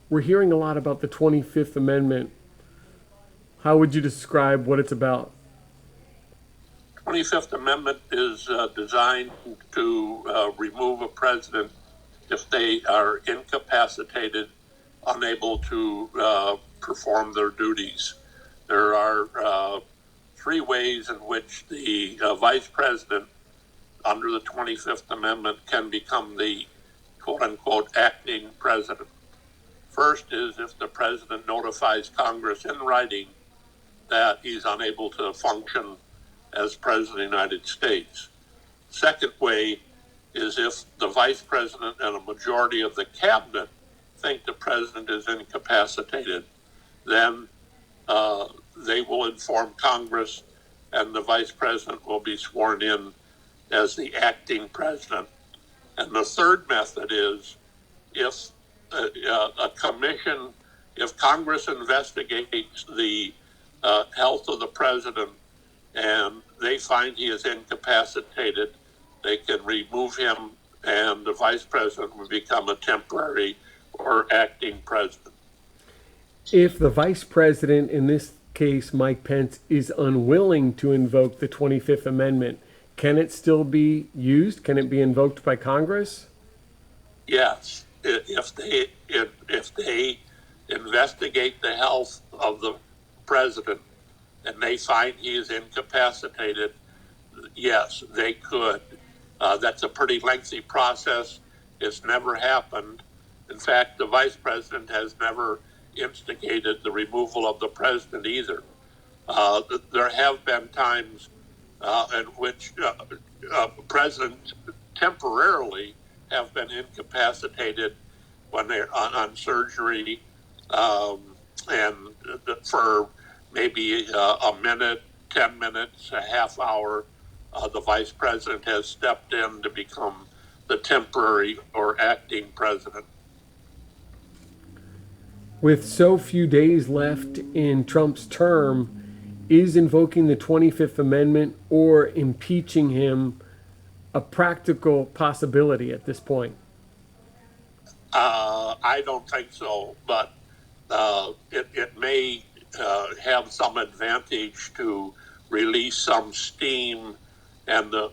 We're hearing a lot about the 25th Amendment. How would you describe what it's about? 25th Amendment is designed to remove a president if they are incapacitated, unable to perform their duties. There are three ways in which the vice president under the 25th Amendment can become the quote-unquote acting president. First is if the president notifies Congress in writing that he's unable to function as President of the United States. Second way is if the Vice President and a majority of the cabinet think the President is incapacitated, then they will inform Congress and the Vice President will be sworn in as the acting President. And the third method is if a commission, if Congress investigates the health of the President and they find he is incapacitated, they can remove him and the Vice President will become a temporary or acting President. If the Vice President, in this case Mike Pence, is unwilling to invoke the 25th Amendment, can it still be used? Can it be invoked by Congress? Yes, if they investigate the health of the President and they find he is incapacitated, yes, they could. That's a pretty lengthy process. It's never happened. In fact, the Vice President has never instigated the removal of the President either. There have been times in which presidents temporarily have been incapacitated when they're on surgery and for maybe a minute, 10 minutes, a half hour, the Vice President has stepped in to become the temporary or acting president. With so few days left in Trump's term, is invoking the 25th Amendment or impeaching him a practical possibility at this point? I don't think so, but it may have some advantage to release some steam and the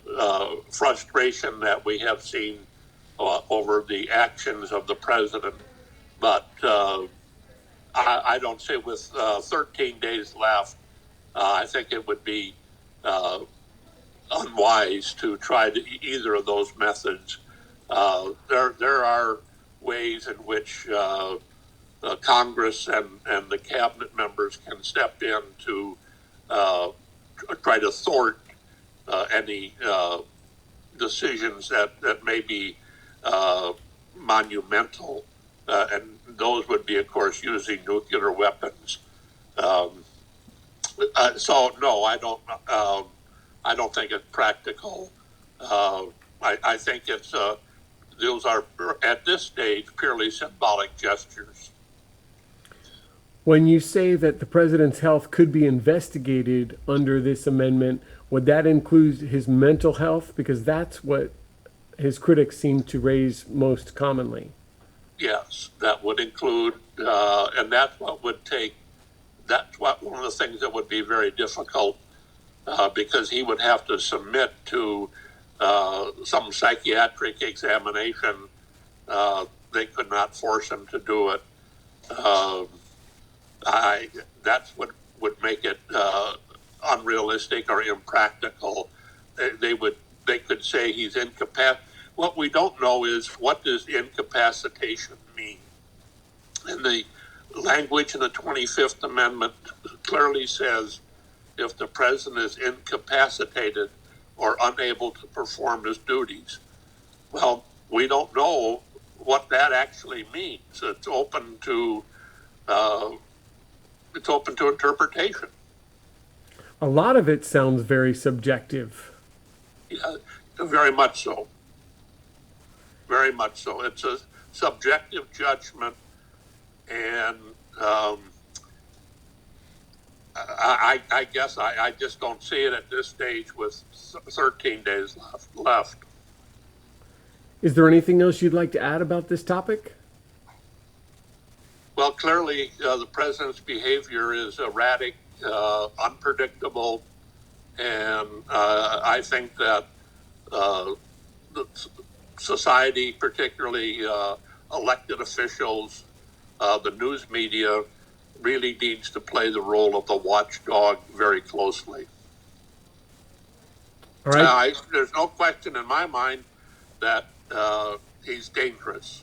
frustration that we have seen over the actions of the president. But I don't say with 13 days left, I think it would be unwise to try either of those methods. There are ways in which Congress and the cabinet members can step in to try to thwart any decisions that may be monumental, and those would be, of course, using nuclear weapons. So no, I don't think it's practical. I think it's those are at this stage purely symbolic gestures. When you say that the president's health could be investigated under this amendment, would that include his mental health? Because that's what his critics seem to raise most commonly. Yes, that would include, and that's what would take. That's one of the things that would be very difficult because he would have to submit to some psychiatric examination. They could not force him to do it. That's what would make it unrealistic or impractical. They could say he's incapacitated. What we don't know is what does incapacitation mean. And the language in the 25th Amendment clearly says if the president is incapacitated or unable to perform his duties. Well, we don't know what that actually means. It's open to interpretation. A lot of it sounds very subjective. Yeah, very much so. Very much so. It's a subjective judgment, and I guess I just don't see it at this stage with 13 days left. Is there anything else you'd like to add about this topic? Well, clearly, the president's behavior is erratic, unpredictable, and I think that the society, particularly elected officials, the news media, really needs to play the role of the watchdog very closely. All right. There's no question in my mind that he's dangerous.